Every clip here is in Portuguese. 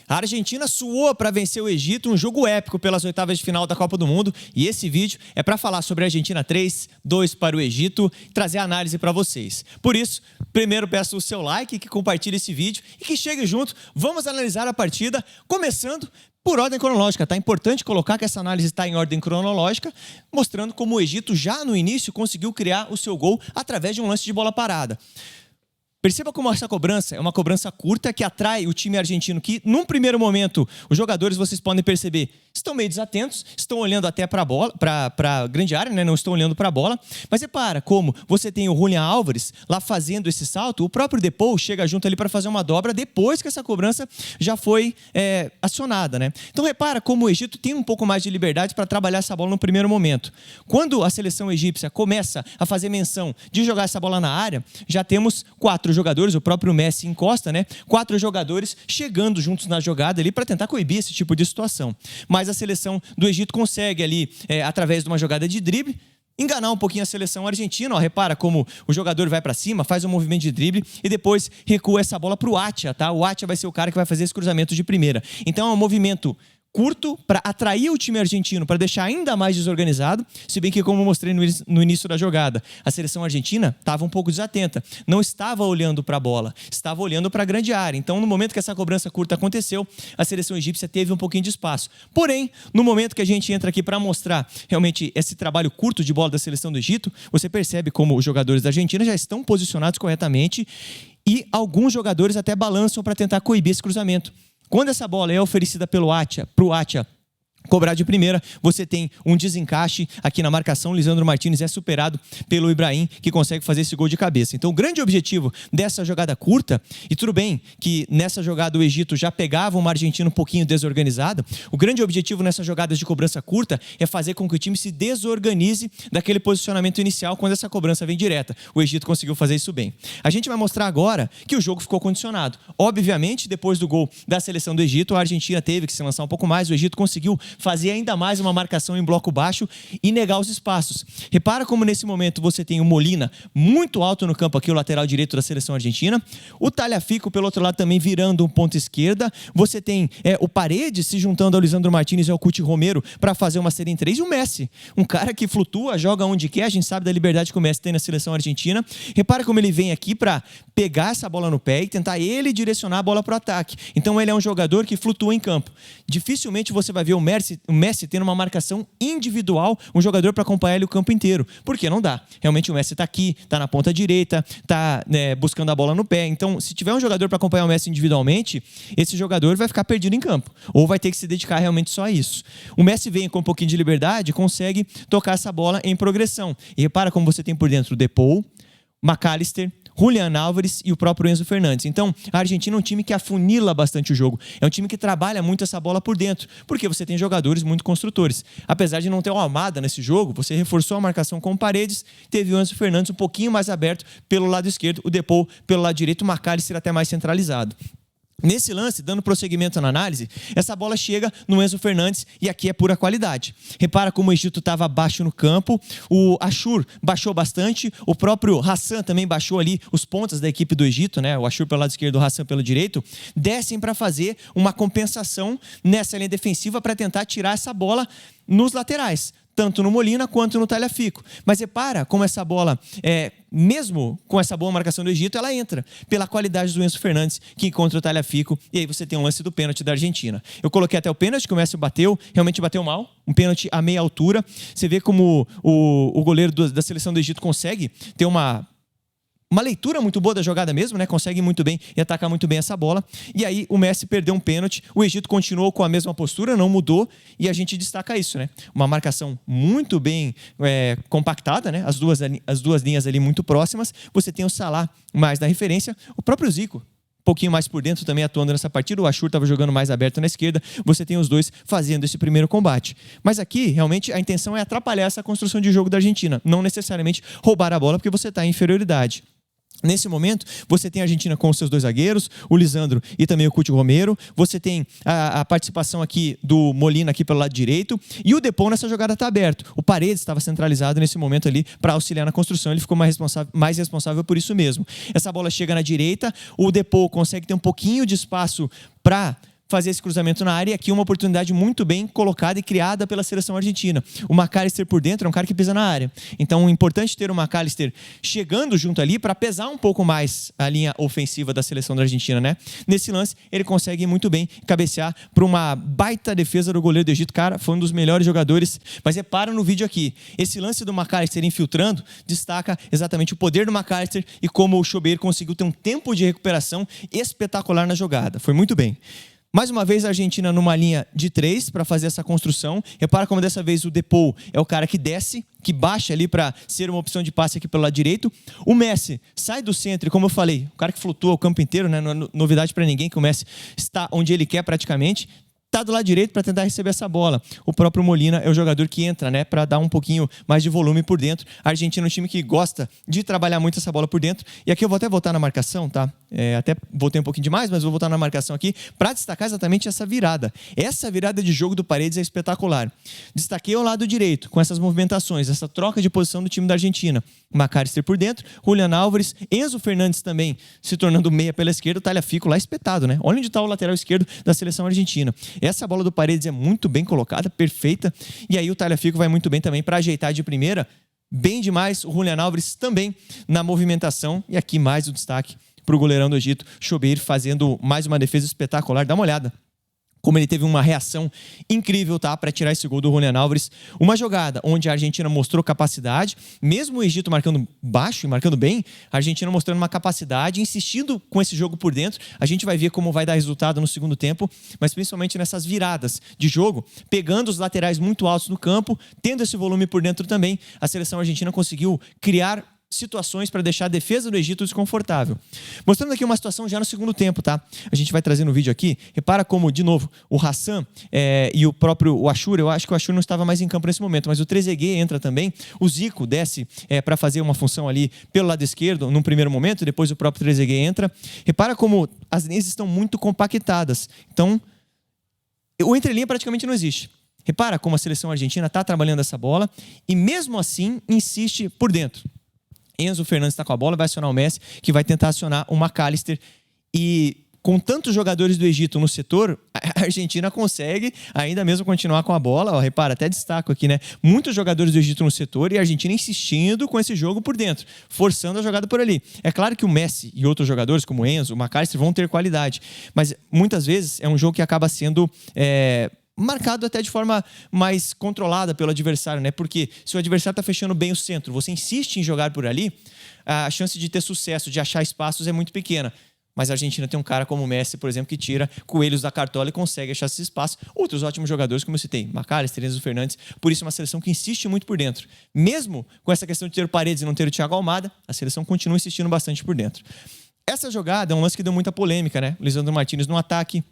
A Argentina suou para vencer o Egito, um jogo épico pelas oitavas de final da Copa do Mundo. E esse vídeo é para falar sobre a Argentina 3, 2 para o Egito, trazer a análise para vocês. Por isso, primeiro peço o seu like, que compartilhe esse vídeo e que chegue junto. Vamos analisar a partida, começando por ordem cronológica. Tá importante colocar que essa análise está em ordem cronológica, mostrando como o Egito já no início conseguiu criar o seu gol através de um lance de bola parada. Perceba como essa cobrança é uma cobrança curta que atrai o time argentino, que num primeiro momento, os jogadores, vocês podem perceber, estão meio desatentos, estão olhando até para a bola, para a grande área, né? Não estão olhando para a bola. Mas repara como você tem o Julián Álvares lá fazendo esse salto, o próprio Depou chega junto ali para fazer uma dobra depois que essa cobrança já foi acionada, né? Então repara como o Egito tem um pouco mais de liberdade para trabalhar essa bola no primeiro momento. Quando a seleção egípcia começa a fazer menção de jogar essa bola na área, já temos 4 jogadores, o próprio Messi encosta, né? 4 jogadores chegando juntos na jogada ali para tentar coibir esse tipo de situação. Mas a seleção do Egito consegue ali, através de uma jogada de drible, enganar um pouquinho a seleção argentina. Ó, repara como o jogador vai para cima, faz um movimento de drible e depois recua essa bola para o Atia, tá? O Atia vai ser o cara que vai fazer esse cruzamento de primeira. Então é um movimento curto para atrair o time argentino, para deixar ainda mais desorganizado, se bem que, como eu mostrei no início da jogada, a seleção argentina estava um pouco desatenta, não estava olhando para a bola, estava olhando para a grande área. Então, no momento que essa cobrança curta aconteceu, a seleção egípcia teve um pouquinho de espaço. Porém, no momento que a gente entra aqui para mostrar realmente esse trabalho curto de bola da seleção do Egito, você percebe como os jogadores da Argentina já estão posicionados corretamente e alguns jogadores até balançam para tentar coibir esse cruzamento. Quando essa bola é oferecida pelo Atia, para o Atia cobrar de primeira, você tem um desencaixe aqui na marcação. Lisandro Martínez é superado pelo Ibrahim, que consegue fazer esse gol de cabeça. Então, o grande objetivo dessa jogada curta, e tudo bem que nessa jogada o Egito já pegava uma Argentina um pouquinho desorganizada, o grande objetivo nessas jogadas de cobrança curta é fazer com que o time se desorganize daquele posicionamento inicial quando essa cobrança vem direta. O Egito conseguiu fazer isso bem. A gente vai mostrar agora que o jogo ficou condicionado. Obviamente, depois do gol da seleção do Egito, a Argentina teve que se lançar um pouco mais, o Egito conseguiu fazer ainda mais uma marcação em bloco baixo e negar os espaços. Repara como nesse momento você tem o Molina muito alto no campo aqui, o lateral direito da seleção argentina, o Tagliafico pelo outro lado também virando um ponta esquerda, você tem o Paredes se juntando ao Lisandro Martínez e ao Cuti Romero para fazer uma série em 3, e o Messi, um cara que flutua, joga onde quer, a gente sabe da liberdade que o Messi tem na seleção argentina. Repara como ele vem aqui para pegar essa bola no pé e tentar ele direcionar a bola para o ataque. Então ele é um jogador que flutua em campo. Dificilmente você vai ver o Messi tendo uma marcação individual, um jogador para acompanhar ele o campo inteiro. Porque não dá. Realmente o Messi está aqui, está na ponta direita, está buscando a bola no pé. Então, se tiver um jogador para acompanhar o Messi individualmente, esse jogador vai ficar perdido em campo. Ou vai ter que se dedicar realmente só a isso. O Messi vem com um pouquinho de liberdade, consegue tocar essa bola em progressão. E repara como você tem por dentro o Depou, McAllister, Julián Álvares e o próprio Enzo Fernandes. Então, a Argentina é um time que afunila bastante o jogo. É um time que trabalha muito essa bola por dentro, porque você tem jogadores muito construtores. Apesar de não ter uma Almada nesse jogo, você reforçou a marcação com Paredes, teve o Enzo Fernandes um pouquinho mais aberto pelo lado esquerdo, o Depou pelo lado direito, o McAllister até mais centralizado. Nesse lance, dando prosseguimento na análise, essa bola chega no Enzo Fernandes e aqui é pura qualidade. Repara como o Egito estava baixo no campo, o Ashur baixou bastante, o próprio Hassan também baixou ali os pontas da equipe do Egito, né? O Ashur pelo lado esquerdo, o Hassan pelo direito, descem para fazer uma compensação nessa linha defensiva para tentar tirar essa bola nos laterais, tanto no Molina quanto no Tagliafico. Mas repara como essa bola, mesmo com essa boa marcação do Egito, ela entra pela qualidade do Enzo Fernandes, que encontra o Tagliafico, e aí você tem um lance do pênalti da Argentina. Eu coloquei até o pênalti que o Messi bateu, realmente bateu mal, um pênalti a meia altura. Você vê como o goleiro da seleção do Egito consegue ter uma leitura muito boa da jogada mesmo, né? Consegue muito bem e atacar muito bem essa bola. E aí o Messi perdeu um pênalti, o Egito continuou com a mesma postura, não mudou, e a gente destaca isso, né? Uma marcação muito bem compactada, né? As duas linhas ali muito próximas. Você tem o Salah mais na referência, o próprio Zico um pouquinho mais por dentro também atuando nessa partida, o Ashur estava jogando mais aberto na esquerda, você tem os dois fazendo esse primeiro combate. Mas aqui, realmente, a intenção é atrapalhar essa construção de jogo da Argentina, não necessariamente roubar a bola porque você está em inferioridade. Nesse momento, você tem a Argentina com os seus dois zagueiros, o Lisandro e também o Cuti Romero. Você tem a participação aqui do Molina aqui pelo lado direito. E o Depou nessa jogada está aberto. O Paredes estava centralizado nesse momento ali para auxiliar na construção. Ele ficou mais responsável por isso mesmo. Essa bola chega na direita, o Depou consegue ter um pouquinho de espaço para fazer esse cruzamento na área, e aqui uma oportunidade muito bem colocada e criada pela seleção argentina. O McAllister por dentro é um cara que pisa na área. Então, é importante ter o McAllister chegando junto ali para pesar um pouco mais a linha ofensiva da seleção da Argentina, né? Nesse lance, ele consegue muito bem cabecear para uma baita defesa do goleiro do Egito. Cara, foi um dos melhores jogadores. Mas repara no vídeo aqui. Esse lance do McAllister infiltrando destaca exatamente o poder do McAllister e como o Chobeir conseguiu ter um tempo de recuperação espetacular na jogada. Foi muito bem. Mais uma vez a Argentina numa linha de 3 para fazer essa construção. Repara como dessa vez o Depou é o cara que desce, que baixa ali para ser uma opção de passe aqui pelo lado direito. O Messi sai do centro, e como eu falei, o cara que flutua o campo inteiro, né? Não é novidade para ninguém que o Messi está onde ele quer praticamente. Está do lado direito para tentar receber essa bola. O próprio Molina é o jogador que entra, né, para dar um pouquinho mais de volume por dentro. A Argentina é um time que gosta de trabalhar muito essa bola por dentro. E aqui eu vou até voltar na marcação, tá? Até voltei um pouquinho demais, mas vou voltar na marcação aqui para destacar exatamente essa virada. Essa virada de jogo do Paredes é espetacular. Destaquei ao lado direito, com essas movimentações, essa troca de posição do time da Argentina. McAllister por dentro, Julián Álvares, Enzo Fernandes também se tornando meia pela esquerda, o Tagliafico lá espetado, né? Olha onde está o lateral esquerdo da seleção argentina. Essa bola do Paredes é muito bem colocada, perfeita, e aí o Tagliafico vai muito bem também para ajeitar de primeira, bem demais. O Julián Álvares também na movimentação, e aqui mais o destaque para o goleirão do Egito, Chobeir, fazendo mais uma defesa espetacular. Dá uma olhada como ele teve uma reação incrível, tá, para tirar esse gol do Julián Álvares. Uma jogada onde a Argentina mostrou capacidade, mesmo o Egito marcando baixo e marcando bem, a Argentina mostrando uma capacidade, insistindo com esse jogo por dentro. A gente vai ver como vai dar resultado no segundo tempo, mas principalmente nessas viradas de jogo, pegando os laterais muito altos no campo, tendo esse volume por dentro também, a seleção argentina conseguiu criar situações para deixar a defesa do Egito desconfortável. Mostrando aqui uma situação já no segundo tempo, tá? A gente vai trazer no vídeo aqui. Repara como, de novo, o Hassan e o próprio Achour, eu acho que o Achour não estava mais em campo nesse momento, mas o Trezeguet entra também. O Zico desce para fazer uma função ali pelo lado esquerdo num primeiro momento, depois o próprio Trezeguet entra. Repara como as linhas estão muito compactadas. Então, o entrelinha praticamente não existe. Repara como a seleção argentina está trabalhando essa bola e mesmo assim insiste por dentro. Enzo Fernandes está com a bola, vai acionar o Messi, que vai tentar acionar o McAllister. E com tantos jogadores do Egito no setor, a Argentina consegue ainda mesmo continuar com a bola. Ó, repara, até destaco aqui, né? Muitos jogadores do Egito no setor e a Argentina insistindo com esse jogo por dentro, forçando a jogada por ali. É claro que o Messi e outros jogadores, como o Enzo, o McAllister, vão ter qualidade, mas muitas vezes é um jogo que acaba sendo marcado até de forma mais controlada pelo adversário, né? Porque se o adversário está fechando bem o centro, você insiste em jogar por ali, a chance de ter sucesso, de achar espaços é muito pequena. Mas a Argentina tem um cara como o Messi, por exemplo, que tira coelhos da cartola e consegue achar esse espaço. Outros ótimos jogadores, como eu citei, McAllister, Enzo Fernandes. Por isso é uma seleção que insiste muito por dentro. Mesmo com essa questão de ter o Paredes e não ter o Thiago Almada, a seleção continua insistindo bastante por dentro. Essa jogada é um lance que deu muita polêmica, né? O Lisandro Martínez no ataque.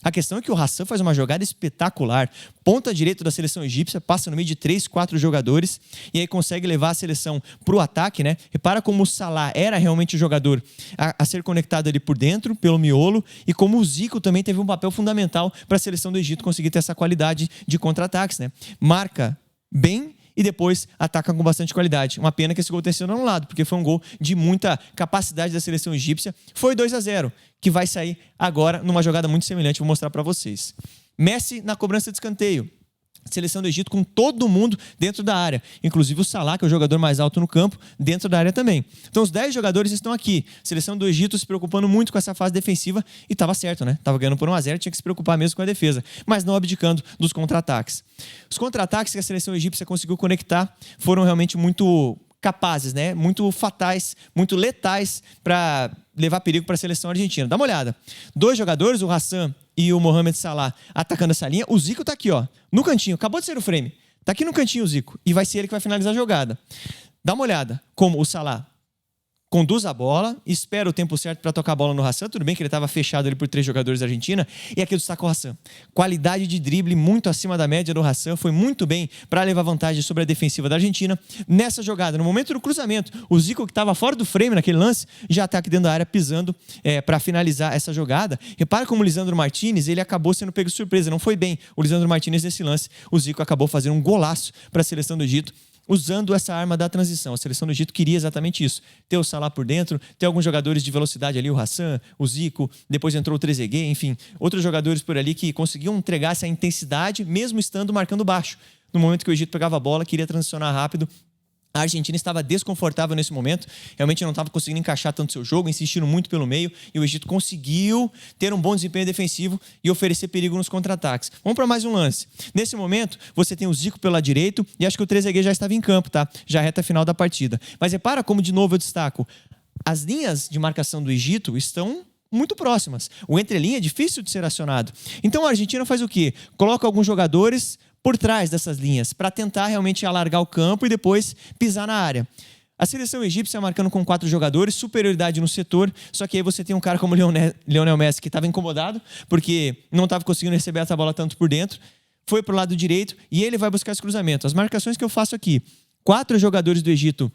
A questão é que o Hassan faz uma jogada espetacular. Ponta direita da seleção egípcia, passa no meio de 3, 4 jogadores e aí consegue levar a seleção para o ataque, né? Repara como o Salah era realmente o jogador a ser conectado ali por dentro, pelo miolo, e como o Zico também teve um papel fundamental para a seleção do Egito conseguir ter essa qualidade de contra-ataques, né? Marca bem e depois ataca com bastante qualidade. Uma pena que esse gol tenha sido anulado, porque foi um gol de muita capacidade da seleção egípcia. Foi 2-0, que vai sair agora numa jogada muito semelhante, vou mostrar para vocês. Messi na cobrança de escanteio. Seleção do Egito com todo mundo dentro da área, inclusive o Salah, que é o jogador mais alto no campo, dentro da área também. Então os 10 jogadores estão aqui. Seleção do Egito se preocupando muito com essa fase defensiva e estava certo, né? Estava ganhando por 1-0, tinha que se preocupar mesmo com a defesa, mas não abdicando dos contra-ataques. Os contra-ataques que a seleção egípcia conseguiu conectar foram realmente muito capazes, né? Muito fatais, muito letais para levar perigo para a seleção argentina. Dá uma olhada. 2 jogadores, o Hassan e o Mohamed Salah, atacando essa linha. O Zico tá aqui, ó, no cantinho. Acabou de ser o frame. Tá aqui no cantinho o Zico. E vai ser ele que vai finalizar a jogada. Dá uma olhada como o Salah conduz a bola, espera o tempo certo para tocar a bola no Hassan. Tudo bem que ele estava fechado ali por 3 jogadores da Argentina. E aqui destaca o Hassan. Qualidade de drible muito acima da média do Hassan. Foi muito bem para levar vantagem sobre a defensiva da Argentina. Nessa jogada, no momento do cruzamento, o Zico, que estava fora do frame naquele lance, já está aqui dentro da área pisando para finalizar essa jogada. Repara como o Lisandro Martínez, ele acabou sendo pego de surpresa. Não foi bem o Lisandro Martínez nesse lance. O Zico acabou fazendo um golaço para a seleção do Egito. usando essa arma da transição. A seleção do Egito queria exatamente isso. Ter o Salah por dentro, ter alguns jogadores de velocidade ali, o Hassan, o Zico, depois entrou o Trezeguet, enfim, outros jogadores por ali que conseguiam entregar essa intensidade, mesmo estando marcando baixo. No momento que o Egito pegava a bola, queria transicionar rápido. A Argentina estava desconfortável nesse momento, realmente não estava conseguindo encaixar tanto seu jogo, insistindo muito pelo meio, e o Egito conseguiu ter um bom desempenho defensivo e oferecer perigo nos contra-ataques. Vamos para mais um lance. Nesse momento, você tem o Zico pelo lado direito, e acho que o Trezeguet já estava em campo, tá? Já reta final da partida. Mas repara como, de novo, eu destaco, as linhas de marcação do Egito estão muito próximas. O entrelinha é difícil de ser acionado. Então a Argentina faz o quê? Coloca alguns jogadores por trás dessas linhas, para tentar realmente alargar o campo e depois pisar na área. A seleção egípcia marcando com 4 jogadores, superioridade no setor, só que aí você tem um cara como Lionel Messi, que estava incomodado, porque não estava conseguindo receber essa bola tanto por dentro, foi para o lado direito e ele vai buscar esse cruzamento. As marcações que eu faço aqui, 4 jogadores do Egito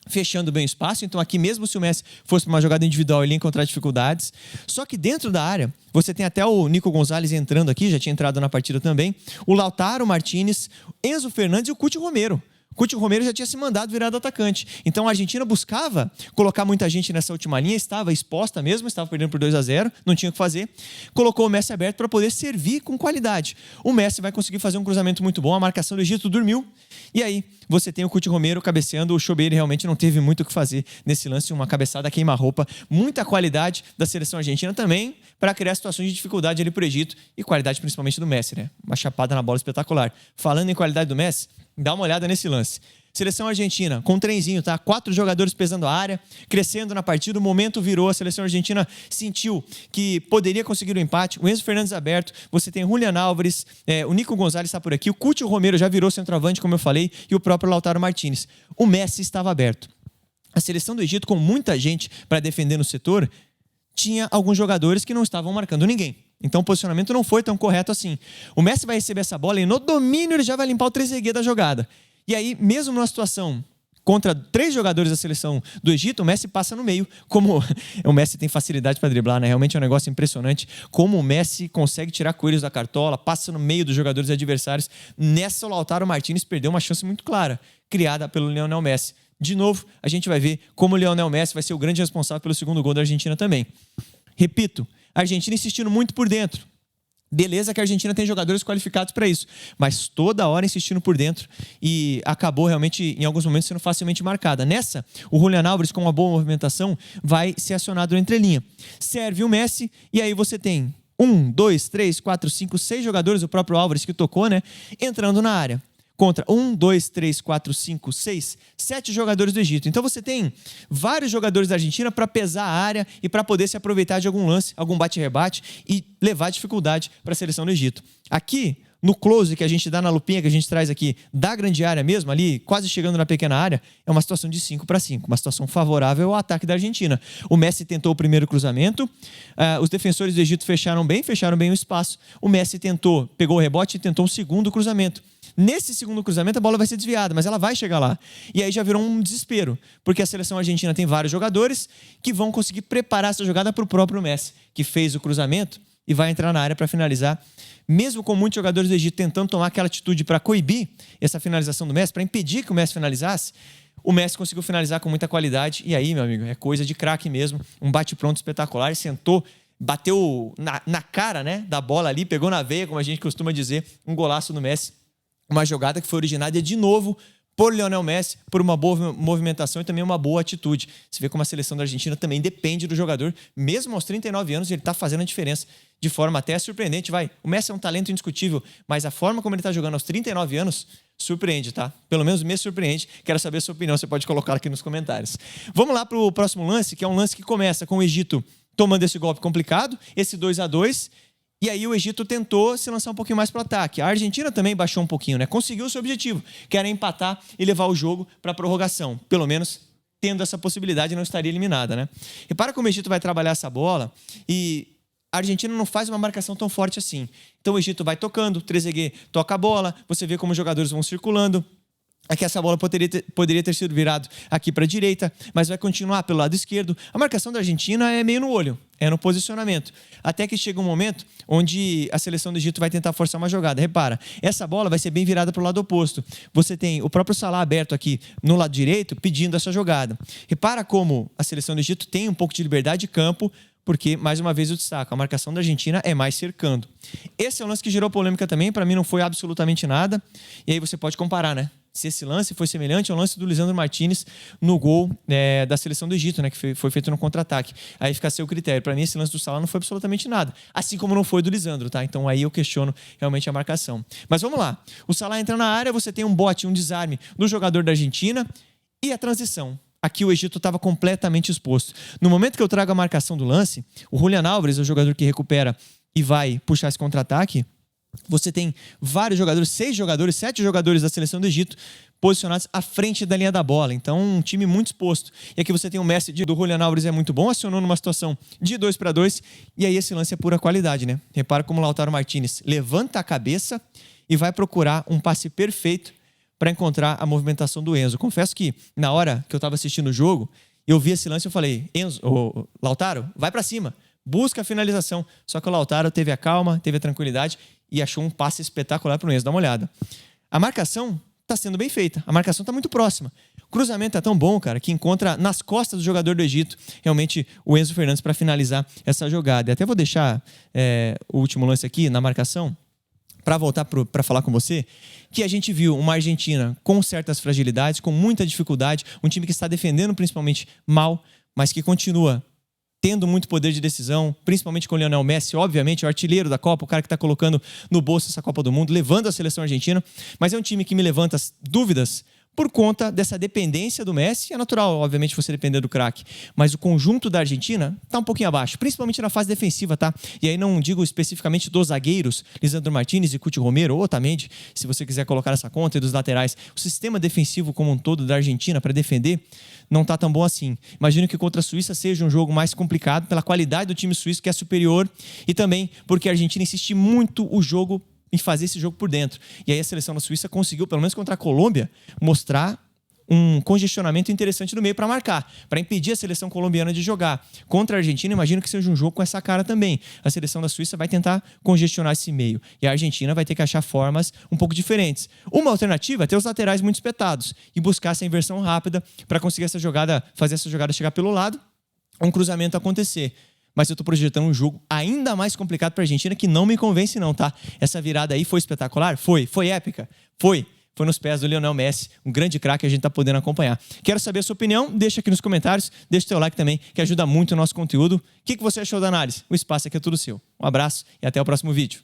fechando bem o espaço, então aqui mesmo se o Messi fosse para uma jogada individual, ele ia encontrar dificuldades. Só que dentro da área, você tem até o Nico Gonzalez entrando aqui, já tinha entrado na partida também, o Lautaro Martinez, Enzo Fernandes e o Cuti Romero. O Cuti Romero já tinha se mandado virado atacante. Então a Argentina buscava colocar muita gente nessa última linha, estava exposta mesmo, estava perdendo por 2-0, não tinha o que fazer. Colocou o Messi aberto para poder servir com qualidade. O Messi vai conseguir fazer um cruzamento muito bom, a marcação do Egito dormiu. E aí você tem o Cuti Romero cabeceando, o Chobeire realmente não teve muito o que fazer nesse lance, uma cabeçada queima-roupa, muita qualidade da seleção argentina também para criar situações de dificuldade ali para o Egito e qualidade principalmente do Messi, né? Uma chapada na bola espetacular. Falando em qualidade do Messi, dá uma olhada nesse lance. Seleção argentina, com um trenzinho, tá? 4 jogadores pesando a área, crescendo na partida, o momento virou, a seleção argentina sentiu que poderia conseguir o empate, o Enzo Fernandes aberto, você tem Julián Álvares, o Nico Gonzalez está por aqui, o Cuti Romero já virou centroavante, como eu falei, e o próprio Lautaro Martinez. O Messi estava aberto. A seleção do Egito, com muita gente para defender no setor, tinha alguns jogadores que não estavam marcando ninguém. Então o posicionamento não foi tão correto assim. O Messi vai receber essa bola e no domínio ele já vai limpar o Trezeguet da jogada. E aí, mesmo numa situação contra 3 jogadores da seleção do Egito, o Messi passa no meio. Como o Messi tem facilidade para driblar, né? Realmente é um negócio impressionante. Como o Messi consegue tirar coelhos da cartola, passa no meio dos jogadores adversários. Nessa, o Lautaro Martinez perdeu uma chance muito clara, criada pelo Lionel Messi. De novo, a gente vai ver como o Lionel Messi vai ser o grande responsável pelo segundo gol da Argentina também. Repito, a Argentina insistindo muito por dentro. Beleza que a Argentina tem jogadores qualificados para isso, mas toda hora insistindo por dentro e acabou realmente, em alguns momentos, sendo facilmente marcada. Nessa, o Julián Álvares, com uma boa movimentação, vai ser acionado na entrelinha. Serve o Messi e aí você tem 1, 2, 3, 4, 5, 6 jogadores, o próprio Álvares que tocou, né, entrando na área. Contra 1, 2, 3, 4, 5, 6, 7 jogadores do Egito. Então você tem vários jogadores da Argentina para pesar a área e para poder se aproveitar de algum lance, algum bate-rebate e levar dificuldade para a seleção do Egito. Aqui, no close que a gente dá na lupinha, que a gente traz aqui da grande área mesmo, ali quase chegando na pequena área, é uma situação de 5-5, uma situação favorável ao ataque da Argentina. O Messi tentou o primeiro cruzamento, os defensores do Egito fecharam bem o espaço. O Messi tentou, pegou o rebote e tentou um segundo cruzamento. Nesse segundo cruzamento a bola vai ser desviada, mas ela vai chegar lá. E aí já virou um desespero, porque a seleção argentina tem vários jogadores que vão conseguir preparar essa jogada para o próprio Messi, que fez o cruzamento e vai entrar na área para finalizar. Mesmo com muitos jogadores do Egito tentando tomar aquela atitude para coibir essa finalização do Messi, para impedir que o Messi finalizasse, o Messi conseguiu finalizar com muita qualidade. E aí, meu amigo, é coisa de craque mesmo. Um bate-pronto espetacular, sentou, bateu na cara, né, da bola ali, pegou na veia, como a gente costuma dizer, um golaço do Messi. Uma jogada que foi originada de novo por Lionel Messi, por uma boa movimentação e também uma boa atitude. Você vê como a seleção da Argentina também depende do jogador. Mesmo aos 39 anos, ele está fazendo a diferença de forma até surpreendente. O Messi é um talento indiscutível, mas a forma como ele está jogando aos 39 anos surpreende, tá? Pelo menos me surpreende. Quero saber a sua opinião, você pode colocar aqui nos comentários. Vamos lá para o próximo lance, que é um lance que começa com o Egito tomando esse golpe complicado, esse 2-2, e aí o Egito tentou se lançar um pouquinho mais para o ataque. A Argentina também baixou um pouquinho, né? Conseguiu o seu objetivo, que era empatar e levar o jogo para a prorrogação. Pelo menos tendo essa possibilidade, não estaria eliminada, né? Repara como o Egito vai trabalhar essa bola e a Argentina não faz uma marcação tão forte assim. Então o Egito vai tocando, o Trezeguet toca a bola, você vê como os jogadores vão circulando. é que essa bola poderia ter sido virado aqui para a direita, mas vai continuar pelo lado esquerdo. A marcação da Argentina é meio no olho, é no posicionamento. Até que chega um momento onde a seleção do Egito vai tentar forçar uma jogada. Repara, essa bola vai ser bem virada para o lado oposto. Você tem o próprio Salah aberto aqui no lado direito, pedindo essa jogada. Repara como a seleção do Egito tem um pouco de liberdade de campo, porque, mais uma vez, eu destaco, a marcação da Argentina é mais cercando. Esse é um lance que gerou polêmica também, para mim não foi absolutamente nada. E aí você pode comparar, né? Se esse lance foi semelhante ao lance do Lisandro Martinez no gol da seleção do Egito, né, que foi feito no contra-ataque. Aí fica a seu critério. Para mim, esse lance do Salah não foi absolutamente nada. Assim como não foi do Lisandro, tá? Então aí eu questiono realmente a marcação. Mas vamos lá. O Salah entra na área, você tem um bote, um desarme do jogador da Argentina e a transição. Aqui o Egito estava completamente exposto. No momento que eu trago a marcação do lance, o Julián Álvares, o jogador que recupera e vai puxar esse contra-ataque, você tem vários jogadores, 6 jogadores, 7 jogadores da seleção do Egito posicionados à frente da linha da bola. Então, um time muito exposto. E aqui você tem o Messi do Julián Álvares, é muito bom, acionou numa situação de 2-2, e aí esse lance é pura qualidade, né? Repara como o Lautaro Martinez levanta a cabeça e vai procurar um passe perfeito para encontrar a movimentação do Enzo. Confesso que, na hora que eu estava assistindo o jogo, eu vi esse lance e eu falei, Lautaro, vai para cima, busca a finalização. Só que o Lautaro teve a calma, teve a tranquilidade e achou um passe espetacular para o Enzo. Dá uma olhada. A marcação está sendo bem feita, a marcação está muito próxima. O cruzamento é tão bom, cara, que encontra nas costas do jogador do Egito, realmente, o Enzo Fernandes para finalizar essa jogada. E até vou deixar o último lance aqui na marcação, para voltar para falar com você, que a gente viu uma Argentina com certas fragilidades, com muita dificuldade, um time que está defendendo principalmente mal, mas que continua tendo muito poder de decisão, principalmente com o Lionel Messi, obviamente, o artilheiro da Copa, o cara que está colocando no bolso essa Copa do Mundo, levando a seleção argentina, mas é um time que me levanta as dúvidas por conta dessa dependência do Messi. É natural, obviamente, você depender do craque, mas o conjunto da Argentina está um pouquinho abaixo, principalmente na fase defensiva, tá? E aí não digo especificamente dos zagueiros, Lisandro Martinez e Cuti Romero, ou Otamendi, se você quiser colocar essa conta, e dos laterais. O sistema defensivo como um todo da Argentina para defender não está tão bom assim. Imagino que contra a Suíça seja um jogo mais complicado pela qualidade do time suíço, que é superior, e também porque a Argentina insiste muito o jogo em fazer esse jogo por dentro. E aí a seleção da Suíça conseguiu, pelo menos contra a Colômbia, mostrar um congestionamento interessante no meio para marcar, para impedir a seleção colombiana de jogar. Contra a Argentina, imagino que seja um jogo com essa cara também. A seleção da Suíça vai tentar congestionar esse meio. E a Argentina vai ter que achar formas um pouco diferentes. Uma alternativa é ter os laterais muito espetados e buscar essa inversão rápida para conseguir essa jogada, fazer essa jogada chegar pelo lado, um cruzamento acontecer. Mas eu estou projetando um jogo ainda mais complicado para a Argentina, que não me convence não, tá? Essa virada aí foi espetacular? Foi épica? Foi nos pés do Lionel Messi, um grande craque que a gente está podendo acompanhar. Quero saber a sua opinião, deixa aqui nos comentários, deixa o teu like também, que ajuda muito o nosso conteúdo. O que você achou da análise? O espaço aqui é tudo seu. Um abraço e até o próximo vídeo.